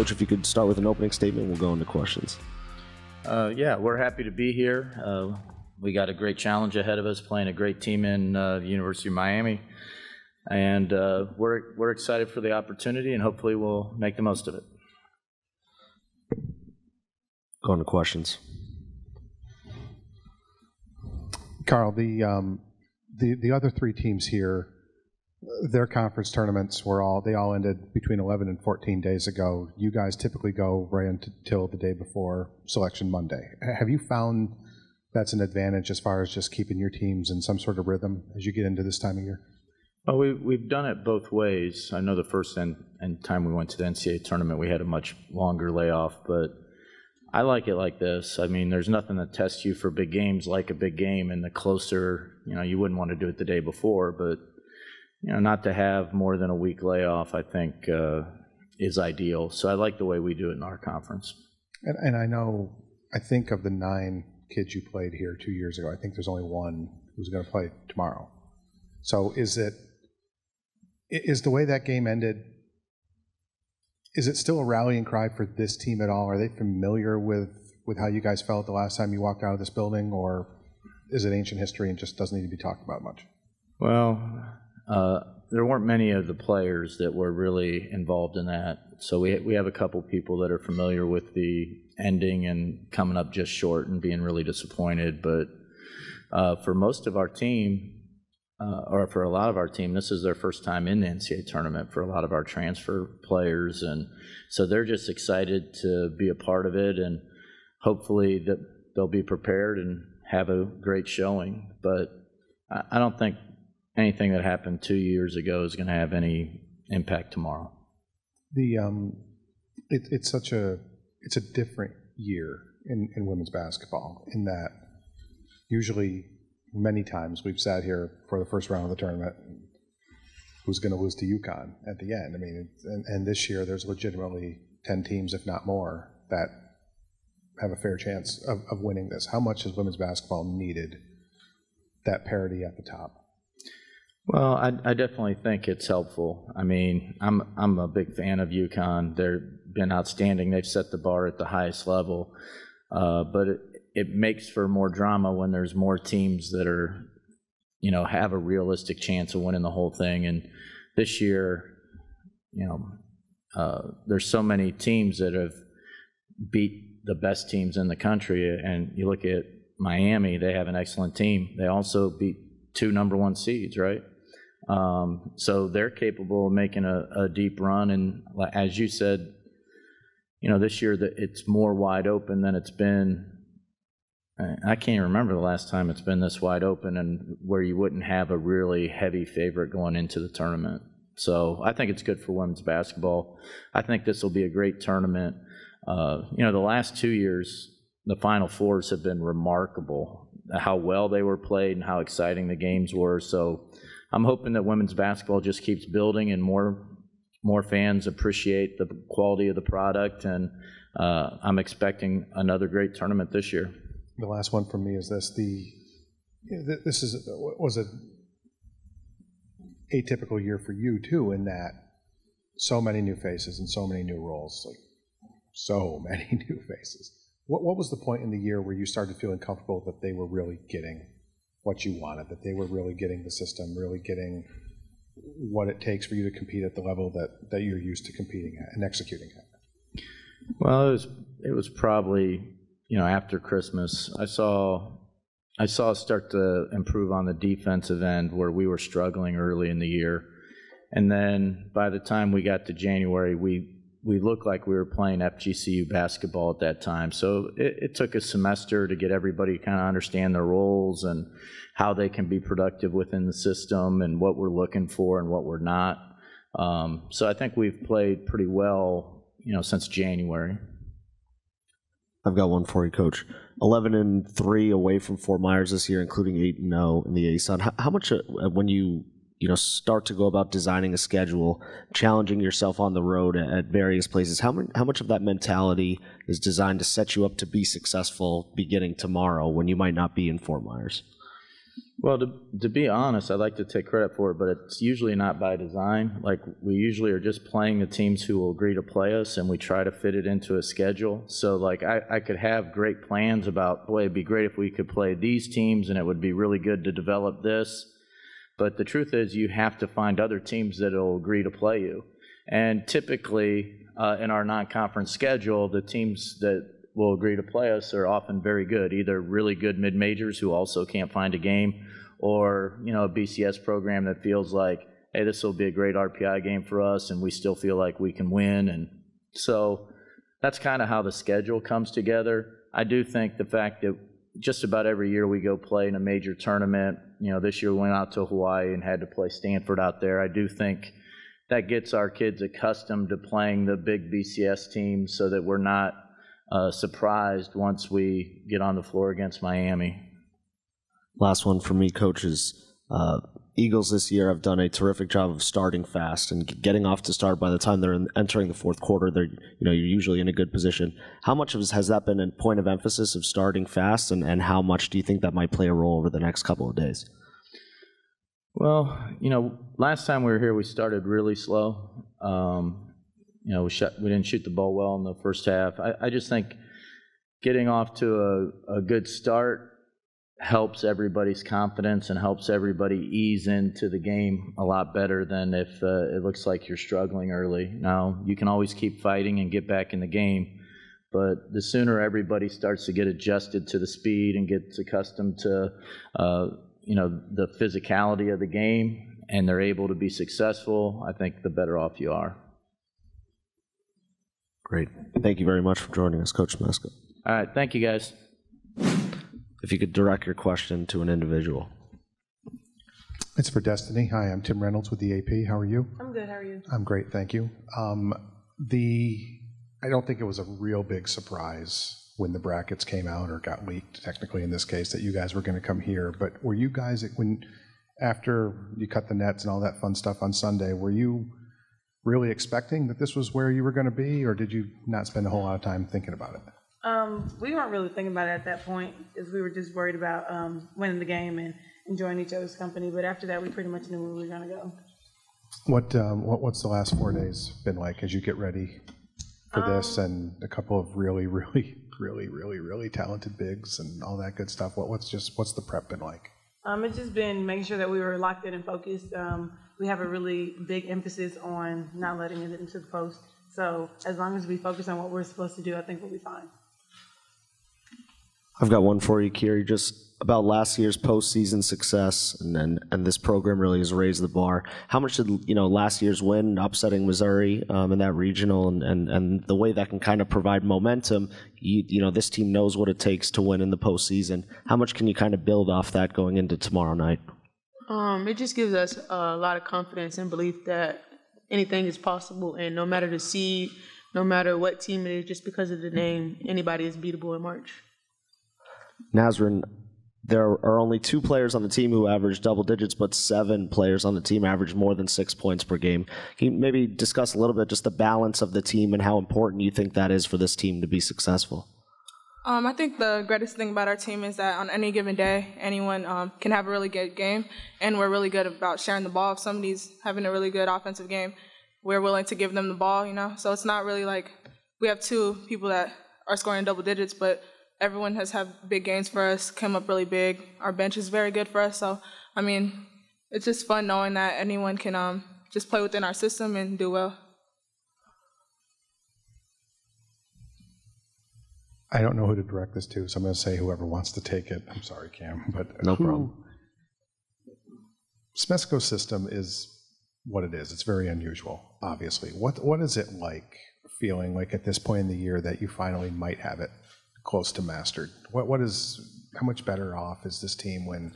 Coach, if you could start with an opening statement, we'll go into questions. Yeah, we're happy to be here. We got a great challenge ahead of us, playing a great team in the University of Miami. And we're excited for the opportunity, and hopefully we'll make the most of it. Go into questions. Karl, the other three teams here, their conference tournaments they all ended between 11 and 14 days ago. You guys typically go right until the day before Selection Monday. Have you found that's an advantage as far as just keeping your teams in some sort of rhythm as you get into this time of year? Well, we've done it both ways. I know the first time we went to the NCAA tournament, we had a much longer layoff, but I like it like this. I mean, there's nothing that tests you for big games like a big game, and the closer, you wouldn't want to do it the day before, but not to have more than a week layoff, I think, is ideal. So I like the way we do it in our conference. And I think of the 9 kids you played here 2 years ago, I think there's only one who's going to play tomorrow. So is the way that game ended, is it still a rallying cry for this team at all? Are they familiar with how you guys felt the last time you walked out of this building, or is it ancient history and just doesn't need to be talked about much? Well, there weren't many of the players that were really involved in that. So we have a couple people that are familiar with the ending and coming up just short and being really disappointed. But for most of our team, or for a lot of our team, this is their first time in the NCAA tournament for a lot of our transfer players. And so they're just excited to be a part of it, and hopefully that they'll be prepared and have a great showing. But I don't think anything that happened 2 years ago is going to have any impact tomorrow. It's a different year in women's basketball, in that usually many times we've sat here for the first round of the tournament, who's going to lose to UConn at the end. I mean, and this year there's legitimately 10 teams, if not more, that have a fair chance of winning this. How much has women's basketball needed that parity at the top? Well, I definitely think it's helpful. I mean, I'm a big fan of UConn. They've been outstanding. They've set the bar at the highest level. But it makes for more drama when there's more teams that are, have a realistic chance of winning the whole thing. And this year, there's so many teams that have beat the best teams in the country. And you look at Miami, they have an excellent team. They also beat 2 number 1 seeds, right? So they're capable of making a deep run. And as you said, this year that it's more wide open than it's been. I can't remember the last time it's been this wide open and where you wouldn't have a really heavy favorite going into the tournament. So I think it's good for women's basketball. I think this will be a great tournament. The last 2 years, the Final Fours have been remarkable, how well they were played and how exciting the games were. So I'm hoping that women's basketball just keeps building and more fans appreciate the quality of the product, and I'm expecting another great tournament this year. The last one for me is this: was a atypical year for you too, in that so many new faces and so many new roles, so many new faces. What was the point in the year where you started feeling comfortable that they were really getting what you wanted, that they were really getting the system, really getting what it takes for you to compete at the level that you're used to competing at and executing at? Well, it was probably, after Christmas. I saw us start to improve on the defensive end where we were struggling early in the year. And then by the time we got to January, we looked like we were playing FGCU basketball at that time. So it took a semester to get everybody kind of understand their roles and how they can be productive within the system and what we're looking for and what we're not. So I think we've played pretty well, since January. I've got one for you, Coach. 11-3 away from Fort Myers this year, including 8-0 in the ASUN. How much, when you start to go about designing a schedule, challenging yourself on the road at various places, how much of that mentality is designed to set you up to be successful beginning tomorrow when you might not be in Fort Myers? Well, to be honest, I'd like to take credit for it, but it's usually not by design. Like, we usually are just playing the teams who will agree to play us, and we try to fit it into a schedule. So, like, I could have great plans about, boy, it'd be great if we could play these teams, and it would be really good to develop this. But the truth is, you have to find other teams that will agree to play you. And typically, in our non-conference schedule, the teams that will agree to play us are often very good, either really good mid-majors who also can't find a game, or, you know, a BCS program that feels like, hey, this will be a great RPI game for us, and we still feel like we can win. And so that's kind of how the schedule comes together. I do think the fact that just about every year we go play in a major tournament, you know, this year we went out to Hawaii and had to play Stanford out there. I do think that gets our kids accustomed to playing the big BCS teams so that we're not surprised once we get on the floor against Miami. Last one for me, coaches. Eagles this year have done a terrific job of starting fast and getting off to start. By the time they're entering the fourth quarter, you're usually in a good position. How much has that been a point of emphasis of starting fast, and how much do you think that might play a role over the next couple of days? Well, you know, last time we were here, we started really slow. You know, we didn't shoot the ball well in the first half. I just think getting off to a good start helps everybody's confidence and helps everybody ease into the game a lot better than if it looks like you're struggling early. Now, you can always keep fighting and get back in the game, but the sooner everybody starts to get adjusted to the speed and gets accustomed to, you know, the physicality of the game, and they're able to be successful, I think the better off you are. Great. Thank you very much for joining us, Coach Smesko. All right. Thank you, guys. If you could direct your question to an individual. It's for Destiny. Hi, I'm Tim Reynolds with the AP. How are you? I'm good. How are you? I'm great, thank you. I don't think it was a real big surprise when the brackets came out, or got leaked, technically in this case, that you guys were going to come here. But were you guys, after you cut the nets and all that fun stuff on Sunday, were you really expecting that this was where you were going to be, or did you not spend a whole lot of time thinking about it? We weren't really thinking about it at that point, because we were just worried about winning the game and enjoying each other's company. But after that, we pretty much knew where we were going to go. What's the last 4 days been like as you get ready for this, and a couple of really talented bigs and all that good stuff? What's the prep been like? It's just been making sure that we were locked in and focused. We have a really big emphasis on not letting it into the post. So as long as we focus on what we're supposed to do, I think we'll be fine. I've got one for you, Keri, just about last year's postseason success, and this program really has raised the bar. How much did last year's win, upsetting Missouri in that regional, and the way that can kind of provide momentum? This team knows what it takes to win in the postseason. How much can you kind of build off that going into tomorrow night? It just gives us a lot of confidence and belief that anything is possible, and no matter the seed, no matter what team it is, just because of the name, anybody is beatable in March. Nasrin, there are only 2 players on the team who average double digits, but 7 players on the team average more than 6 points per game. Can you maybe discuss a little bit just the balance of the team and how important you think that is for this team to be successful? I think the greatest thing about our team is that on any given day, anyone can have a really good game, and we're really good about sharing the ball. If somebody's having a really good offensive game, we're willing to give them the ball, So it's not really like we have 2 people that are scoring double digits, but everyone has had big games for us, come up really big. Our bench is very good for us. So, it's just fun knowing that anyone can just play within our system and do well. I don't know who to direct this to, so I'm going to say whoever wants to take it. I'm sorry, Cam, but no problem. Smesko's system is what it is. It's very unusual, obviously. What is it like feeling like at this point in the year that you finally might have it close to mastered? How much better off is this team when,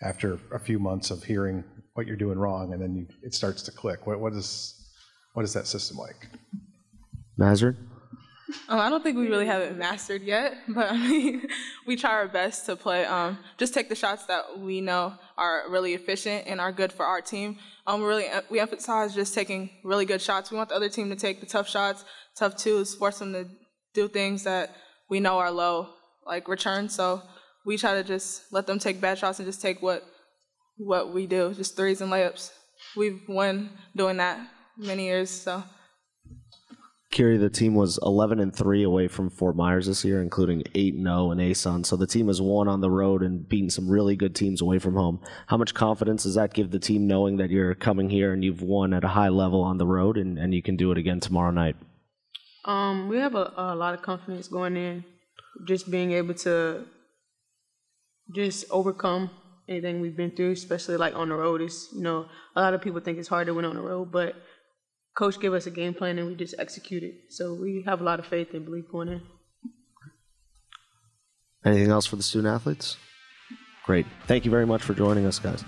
after a few months of hearing what you're doing wrong, and then it starts to click? What is that system like? Nasrin? I don't think we really have it mastered yet, but we try our best to play. Just take the shots that we know are really efficient and are good for our team. We emphasize just taking really good shots. We want the other team to take the tough shots, tough twos, force them to do things that we know are low, like returns. So we try to just let them take bad shots and just take what we do, just threes and layups. We've won doing that many years, so. Keri, the team was 11-3 away from Fort Myers this year, including 8-0 in ASUN. So the team has won on the road and beaten some really good teams away from home. How much confidence does that give the team knowing that you're coming here and you've won at a high level on the road and you can do it again tomorrow night? We have a lot of confidence going in, just being able to just overcome anything we've been through, especially like on the road. It's, a lot of people think it's hard to win on the road, but Coach gave us a game plan and we just executed. So we have a lot of faith and belief going in. Anything else for the student athletes? Great. Thank you very much for joining us, guys.